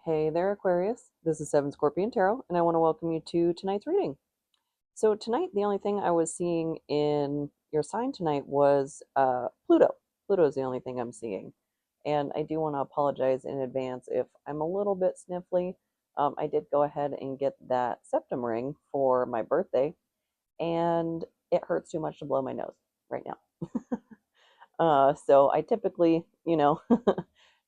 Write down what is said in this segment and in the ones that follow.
Hey there, Aquarius. This is Seven Scorpion Tarot, and I want to welcome you to tonight's reading. So, tonight, the only thing I was seeing in your sign tonight was Pluto. Pluto is the only thing I'm seeing. And I do want to apologize in advance if I'm a little bit sniffly. I did go ahead and get that septum ring for my birthday, and it hurts too much to blow my nose right now. So I typically,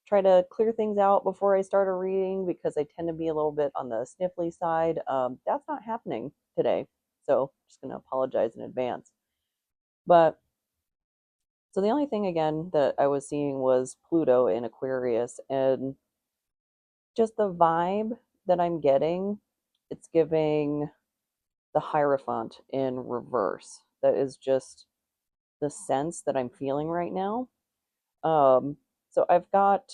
try to clear things out before I start a reading because I tend to be a little bit on the sniffly side. That's not happening today, so just going to apologize in advance. But so the only thing again that I was seeing was Pluto in Aquarius, and just the vibe that I'm getting, it's giving the Hierophant in reverse. That is just the sense that I'm feeling right now. So I've got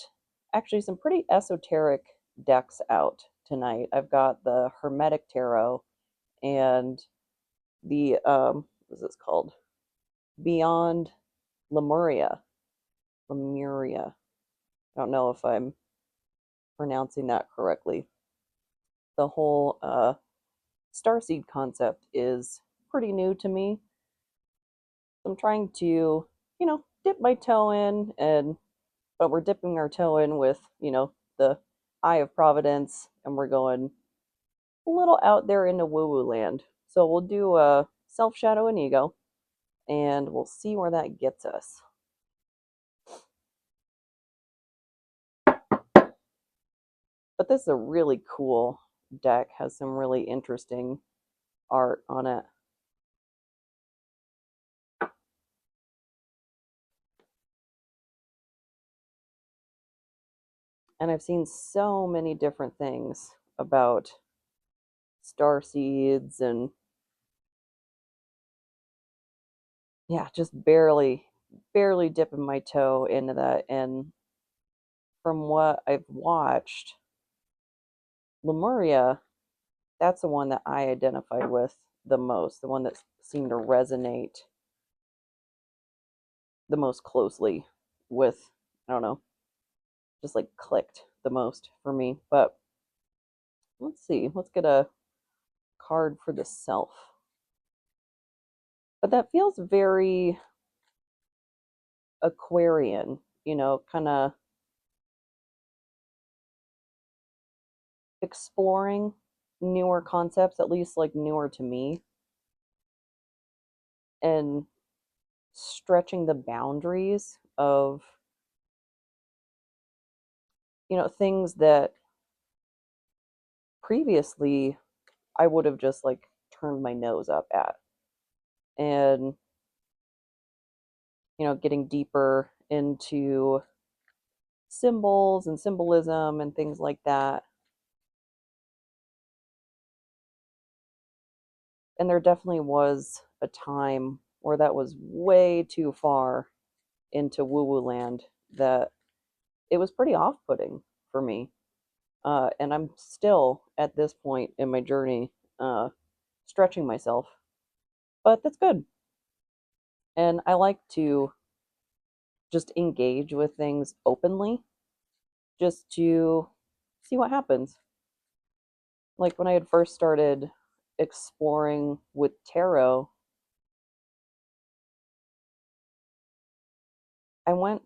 actually some pretty esoteric decks out tonight. I've got the Hermetic Tarot and the what is this called? Beyond Lemuria. Lemuria. I don't know if I'm pronouncing that correctly. The whole starseed concept is pretty new to me. I'm trying to, dip my toe in, but we're dipping our toe in with, the eye of providence, and we're going a little out there into woo woo land. So we'll do a self, shadow, and ego, and we'll see where that gets us. But this is a really cool deck, has some really interesting art on it. And I've seen so many different things about star seeds and yeah, just barely dipping my toe into that. And from what I've watched, Lemuria, that's the one that I identified with the most, the one that seemed to resonate the most closely with, I don't know, just like clicked the most for me. But let's see, let's get a card for the self. But that feels very Aquarian, kind of exploring newer concepts, at least like newer to me, and stretching the boundaries of, things that previously I would have just like turned my nose up at. And, getting deeper into symbols and symbolism and things like that. And there definitely was a time where that was way too far into woo woo land that it was pretty off putting for me. And I'm still at this point in my journey stretching myself, but that's good. And I like to just engage with things openly just to see what happens. Like when I had first started exploring with tarot, I went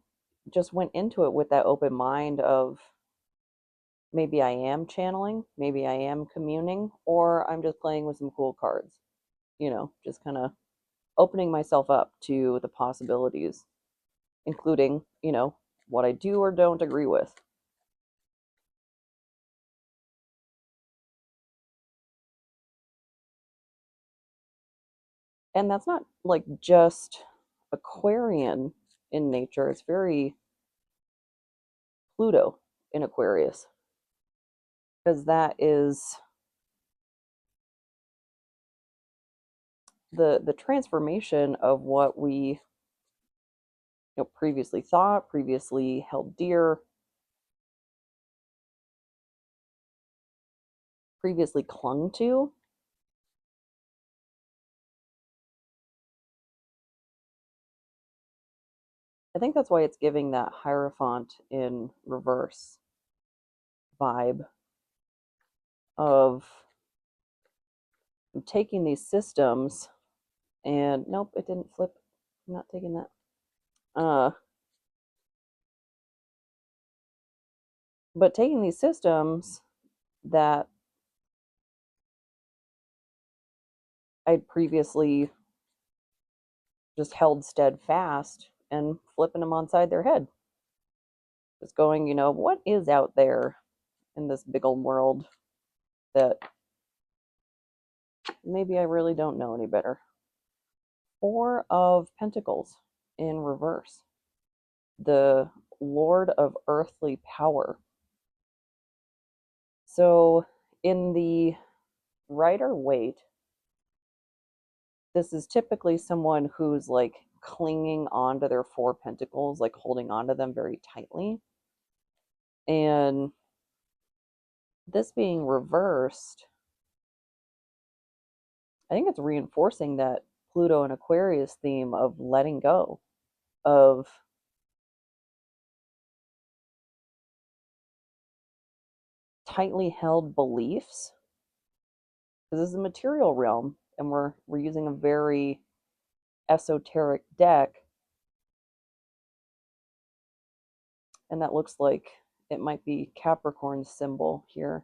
into it with that open mind of maybe I am channeling, maybe I am communing, or I'm just playing with some cool cards. Just kind of opening myself up to the possibilities, including, what I do or don't agree with. And that's not like just Aquarian in nature, it's very Pluto in Aquarius, because that is the transformation of what we previously thought, previously held dear, previously clung to. I think that's why it's giving that Hierophant in reverse vibe of taking these systems and nope, it didn't flip. I'm not taking that. But taking these systems that I'd previously just held steadfast and flipping them on side their head. Just going, what is out there in this big old world that maybe I really don't know any better. Four of Pentacles in reverse. The Lord of Earthly Power. So in the Rider-Waite, this is typically someone who's like clinging onto their four pentacles, like holding onto them very tightly. And this being reversed, I think it's reinforcing that Pluto and Aquarius theme of letting go, of tightly held beliefs. Because this is a material realm, and we're using a very esoteric deck, and that looks like it might be Capricorn's symbol here.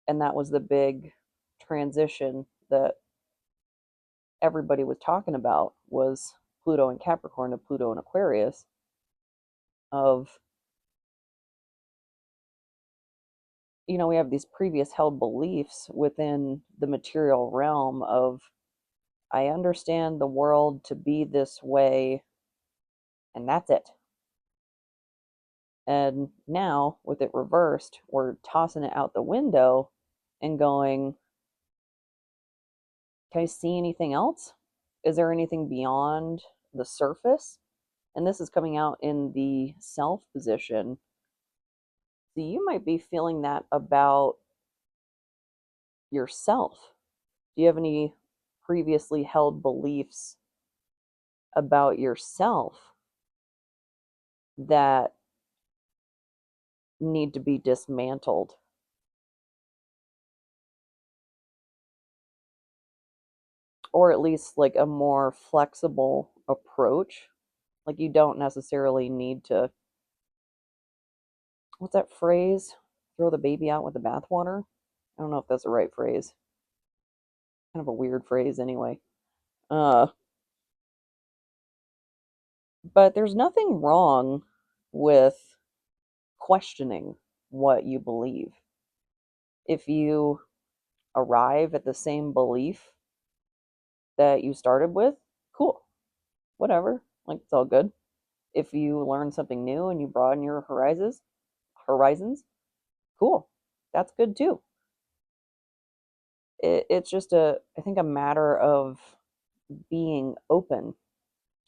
And that was the big transition that everybody was talking about, was Pluto and Capricorn to Pluto and Aquarius, of, we have these previous held beliefs within the material realm of, I understand the world to be this way, and that's it. And now, with it reversed, we're tossing it out the window and going, can I see anything else? Is there anything beyond the surface? And this is coming out in the self position. So you might be feeling that about yourself. Do you have any previously held beliefs about yourself that need to be dismantled? Or at least like a more flexible approach. Like you don't necessarily need to, what's that phrase? Throw the baby out with the bathwater? I don't know if that's the right phrase. Kind of a weird phrase anyway. Uh, but there's nothing wrong with questioning what you believe. If you arrive at the same belief that you started with, cool, whatever, like it's all good. If you learn something new and you broaden your horizons, cool, that's good too. It's just I think a matter of being open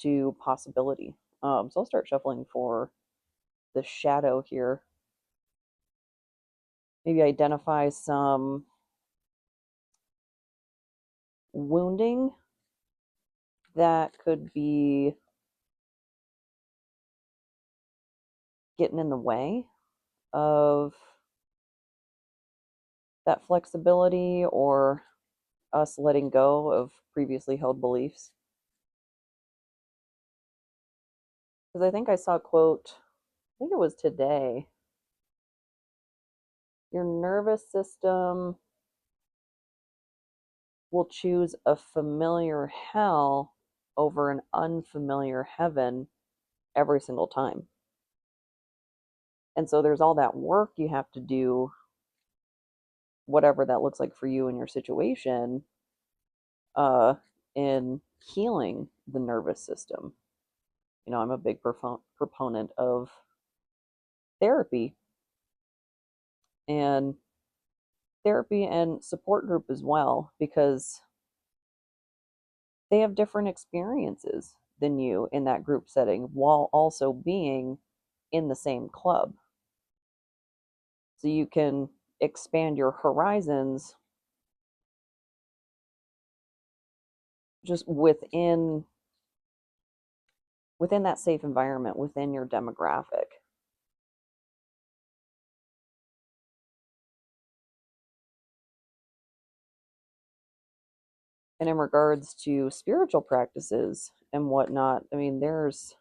to possibility. So I'll start shuffling for the shadow here. Maybe identify some wounding that could be getting in the way of that flexibility or us letting go of previously held beliefs. Because I think I saw a quote, I think it was today. Your nervous system will choose a familiar hell over an unfamiliar heaven every single time. And so there's all that work you have to do, whatever that looks like for you in your situation, uh, in healing the nervous system. I'm a big proponent of therapy and support group as well, because they have different experiences than you in that group setting while also being in the same club. So you can expand your horizons just within that safe environment, within your demographic. And in regards to spiritual practices and whatnot, I mean, there's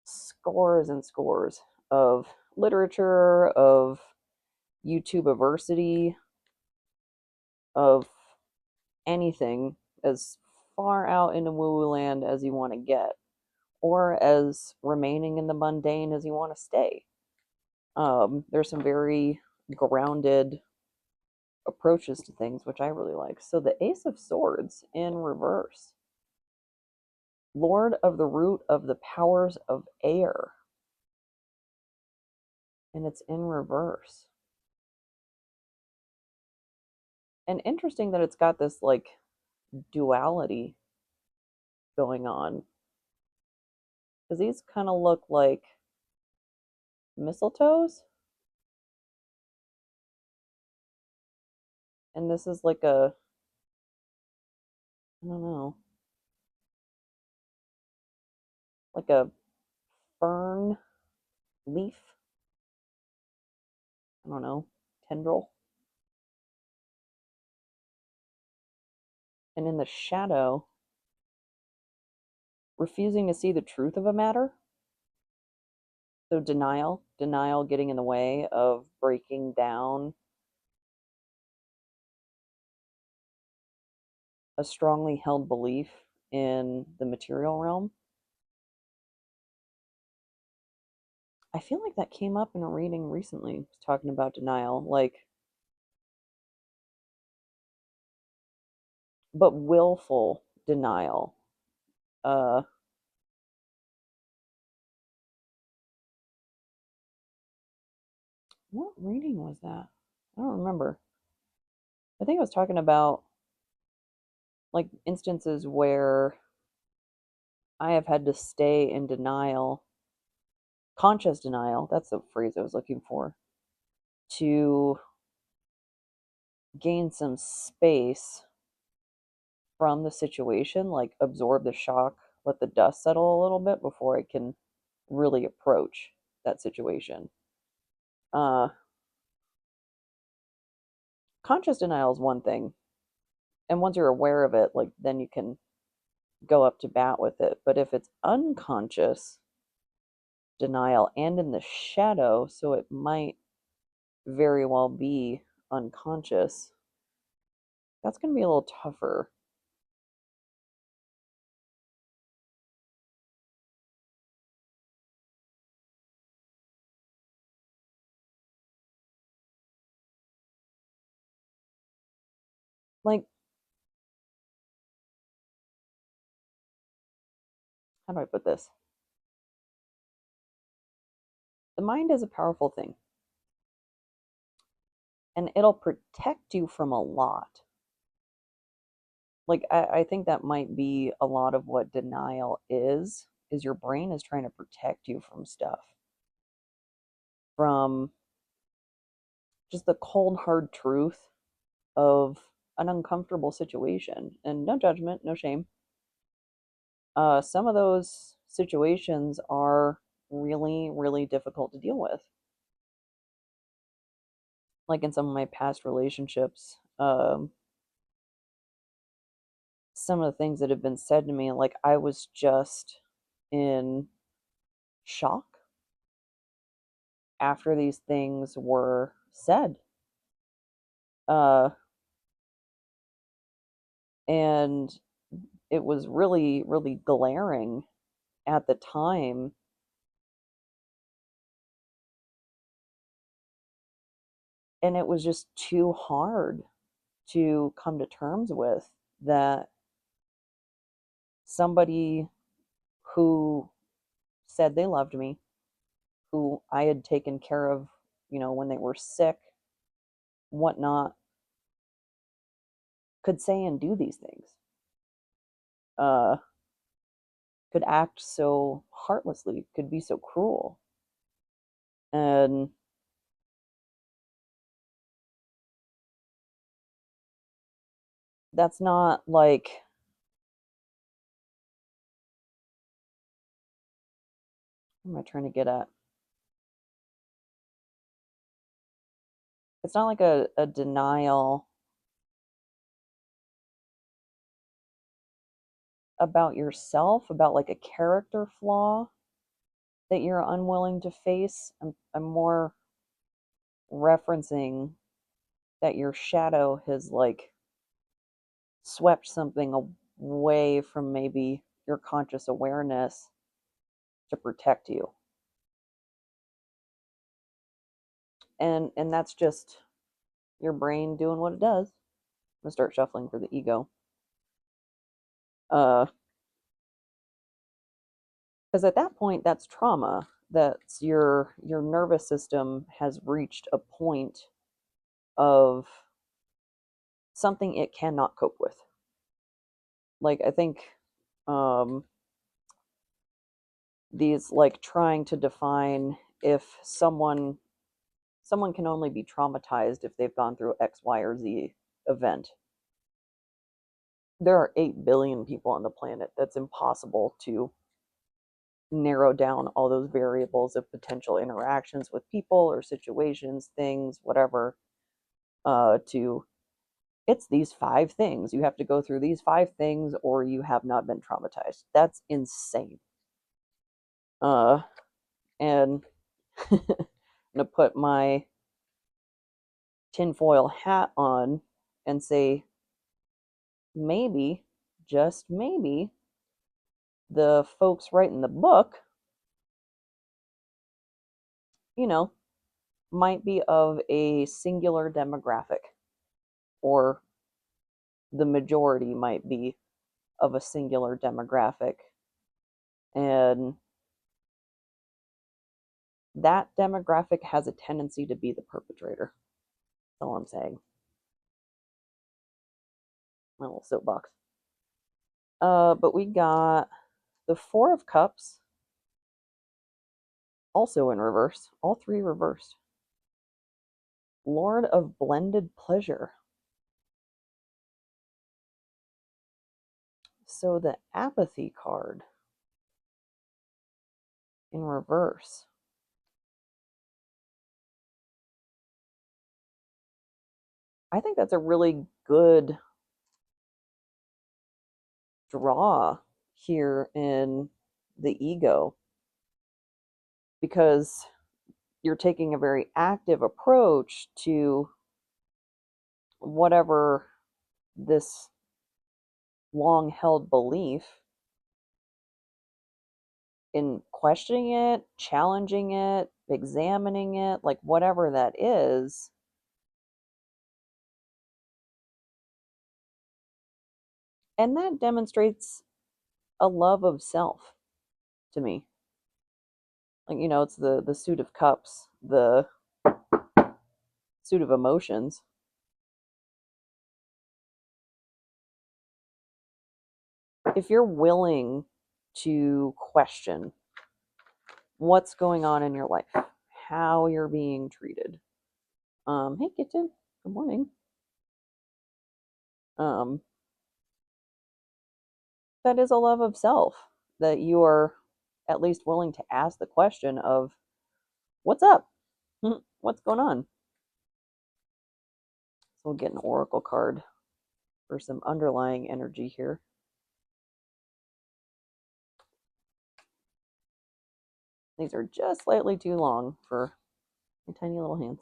scores and scores of literature, of YouTubeversity, of anything as far out into woo woo land as you want to get, or as remaining in the mundane as you want to stay. There's some very grounded approaches to things, which I really like. So the Ace of Swords in reverse, Lord of the root of the powers of air, and it's in reverse. And interesting that it's got this like duality going on, because these kind of look like mistletoes, and this is like a, I don't know, like a fern leaf, I don't know, tendril. And in the shadow, refusing to see the truth of a matter. So denial getting in the way of breaking down a strongly held belief in the material realm. I feel like that came up in a reading recently, talking about denial, like, but willful denial. Uh, what reading was that? I don't remember. I think I was talking about like instances where I have had to stay in denial, conscious denial, that's the phrase I was looking for, to gain some space from the situation, like absorb the shock, let the dust settle a little bit before I can really approach that situation. Uh, Conscious denial is one thing, and once you're aware of it, like then you can go up to bat with it. But if it's unconscious denial and in the shadow, so it might very well be unconscious, that's going to be a little tougher. Like, how do I put this? The mind is a powerful thing, and it'll protect you from a lot. Like, I think that might be a lot of what denial is your brain is trying to protect you from stuff, from just the cold hard truth of an uncomfortable situation. And no judgment, no shame. Some of those situations are really, really difficult to deal with. Like in some of my past relationships, some of the things that have been said to me, like I was just in shock after these things were said. Uh, and it was really, really glaring at the time. And it was just too hard to come to terms with that somebody who said they loved me, who I had taken care of, when they were sick, whatnot, could say and do these things, uh, could act so heartlessly, could be so cruel. And that's not like, what am I trying to get at? It's not like a denial about yourself, about like a character flaw that you're unwilling to face. I'm more referencing that your shadow has like swept something away from maybe your conscious awareness to protect you. And that's just your brain doing what it does. I'm gonna start shuffling for the ego. Because at that point that's trauma. That's your nervous system has reached a point of something it cannot cope with. Like I think um these like trying to define if someone can only be traumatized if they've gone through X, Y, or Z event. There are 8 billion people on the planet. That's impossible to narrow down all those variables of potential interactions with people or situations, things, whatever, to it's these 5 things. You have to go through these 5 things or you have not been traumatized. That's insane. And I'm gonna put my tinfoil hat on and say maybe, just maybe, the folks writing the book, you know, might be of a singular demographic, or the majority might be of a singular demographic. And that demographic has a tendency to be the perpetrator. That's all I'm saying. My little soapbox. But we got the Four of Cups, also in reverse, all 3 reversed. Lord of Blended Pleasure. So the Apathy card in reverse. I think that's a really good draw here in the ego, because you're taking a very active approach to whatever this long held belief, in questioning it, challenging it, examining it, like whatever that is. And that demonstrates a love of self to me. Like, it's the suit of cups, the suit of emotions. If you're willing to question what's going on in your life, how you're being treated. Hey kitten, good morning. Um, that is a love of self, that you are at least willing to ask the question of what's up? What's going on? So we'll get an oracle card for some underlying energy here. These are just slightly too long for my tiny little hands.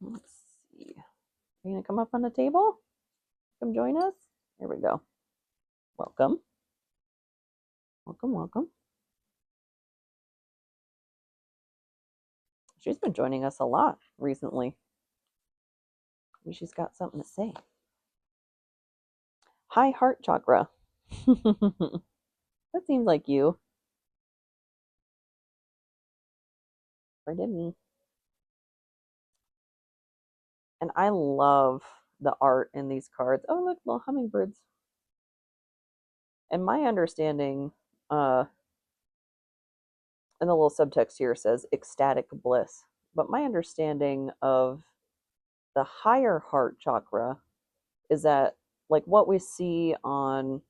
Let's see. Are you going to come up on the table? Come join us? Here we go. Welcome. Welcome, welcome. She's been joining us a lot recently. Maybe she's got something to say. High heart chakra. That seems like you. Pardon me. And I love the art in these cards. Oh, look, little hummingbirds. And my understanding, and the little subtext here says ecstatic bliss. But my understanding of the higher heart chakra is that, like what we see on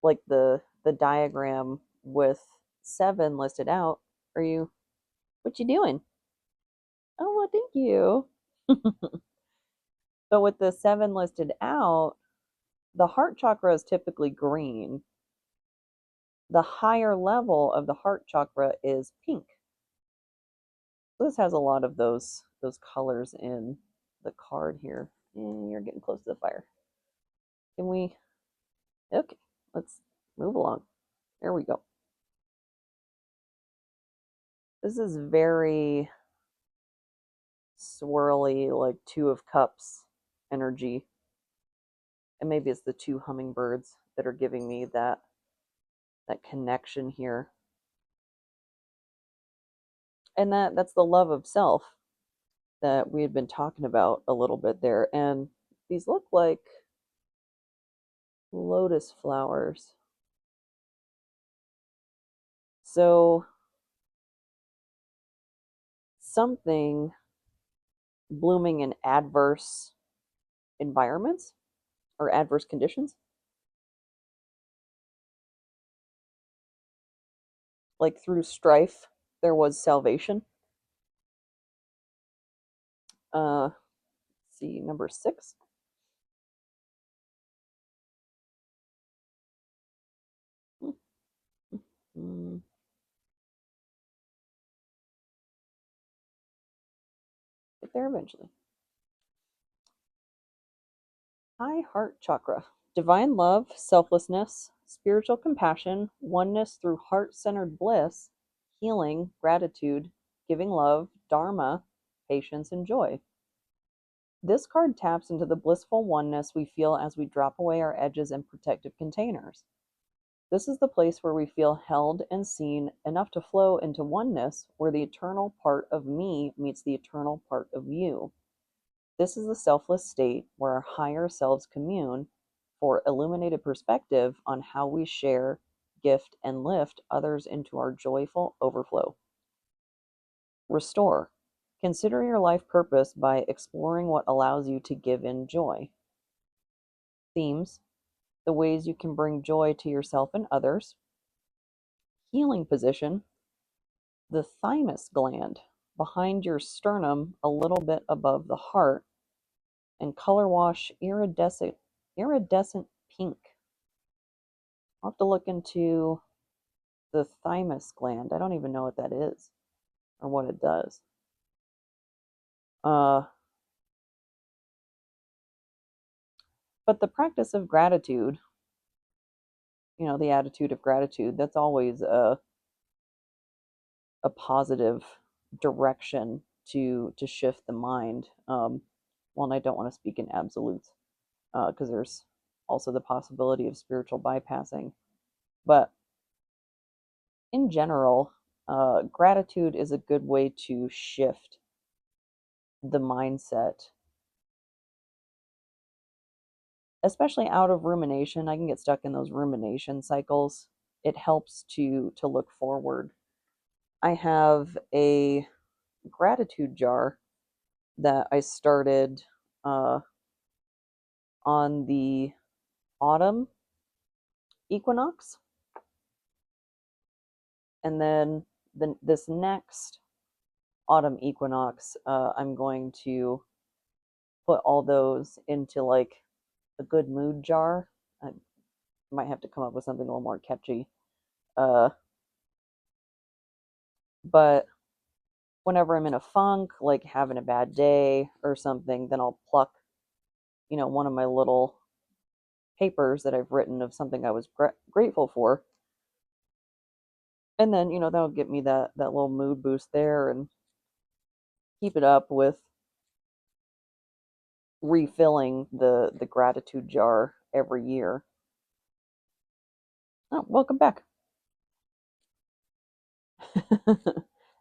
like the diagram with 7 listed out. What you doing? Oh, well, thank you. But with the 7 listed out, the heart chakra is typically green. The higher level of the heart chakra is pink. So this has a lot of those colors in the card here. You're getting close to the fire. Can we? Okay, let's move along. There we go. This is very swirly, like 2 of Cups energy. And maybe it's the 2 hummingbirds that are giving me that connection here. And that's the love of self that we had been talking about a little bit there. And these look like lotus flowers. So something blooming in adverse environments or adverse conditions. Like through strife, there was salvation. Let's see, number 6. Mm, get there eventually. High heart chakra. Divine love, selflessness, spiritual compassion, oneness through heart centered bliss, healing, gratitude, giving love, dharma, patience, and joy. This card taps into the blissful oneness we feel as we drop away our edges and protective containers. This is the place where we feel held and seen enough to flow into oneness, where the eternal part of me meets the eternal part of you. This is the selfless state where our higher selves commune for illuminated perspective on how we share, gift, and lift others into our joyful overflow. Restore. Consider your life purpose by exploring what allows you to give in joy. Themes. The ways you can bring joy to yourself and others. Healing position. The thymus gland behind your sternum, a little bit above the heart, and color wash iridescent pink. I'll have to look into the thymus gland. I don't even know what that is or what it does. But the practice of gratitude, the attitude of gratitude, that's always a positive direction to shift the mind. Well, and I don't want to speak in absolutes because there's also the possibility of spiritual bypassing. But in general, gratitude is a good way to shift the mindset, especially out of rumination. I can get stuck in those rumination cycles. It helps to look forward. I have a gratitude jar that I started on the autumn equinox, and then this next autumn equinox, I'm going to put all those into like a good mood jar. I might have to come up with something a little more catchy. Uh, but whenever I'm in a funk, like having a bad day or something, then I'll pluck, one of my little papers that I've written of something I was grateful for. And then, that'll get me that little mood boost there and keep it up with refilling the gratitude jar every year. Oh, welcome back.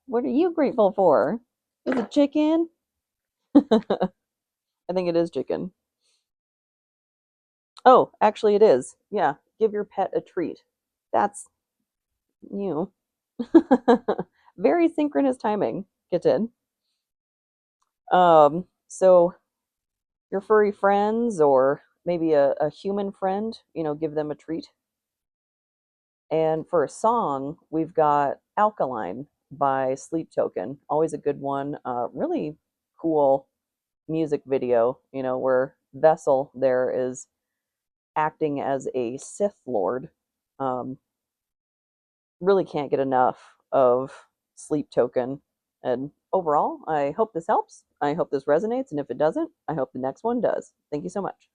What are you grateful for? Is it chicken? I think it is chicken. Oh, actually, it is. Yeah, give your pet a treat. That's you. Very synchronous timing, kitten. So your furry friends or maybe a human friend, give them a treat. And for a song, we've got Alkaline by Sleep Token. Always a good one. Really cool music video, where Vessel there is acting as a Sith Lord. Um, really can't get enough of Sleep Token. And overall, I hope this helps. I hope this resonates. And if it doesn't, I hope the next one does. Thank you so much.